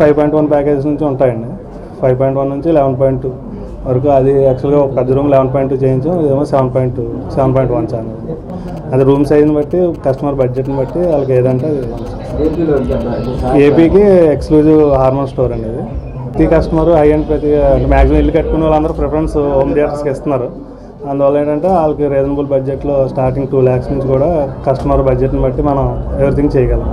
5.1 package నుంచి ఉంటాయండి. 5.1 నుంచి 11.2 వరకు. అది యాక్చువల్గా ఒక పెద్ద రూమ్ 11.2 చేయించాం, ఇదేమో 7.1 ఛానల్. అది రూమ్ సైజ్ని బట్టి, కస్టమర్ బడ్జెట్ని బట్టి వాళ్ళకి ఏదంటే ఏపీకి ఎక్స్క్లూజివ్ హార్మోన్ స్టోర్ అండి. ఇది ప్రతి కస్టమర్ హై అండ్ మ్యాక్సిమం ఇల్లు కట్టుకునే వాళ్ళందరూ ప్రిఫరెన్స్ హోమ్ థియేటర్స్కి ఇస్తున్నారు. అందువల్ల ఏంటంటే వాళ్ళకి రీజనబుల్ బడ్జెట్లో స్టార్టింగ్ 2 lakhs నుంచి కూడా కస్టమర్ బడ్జెట్ని బట్టి మనం ఎవ్రీథింగ్ చేయగలం.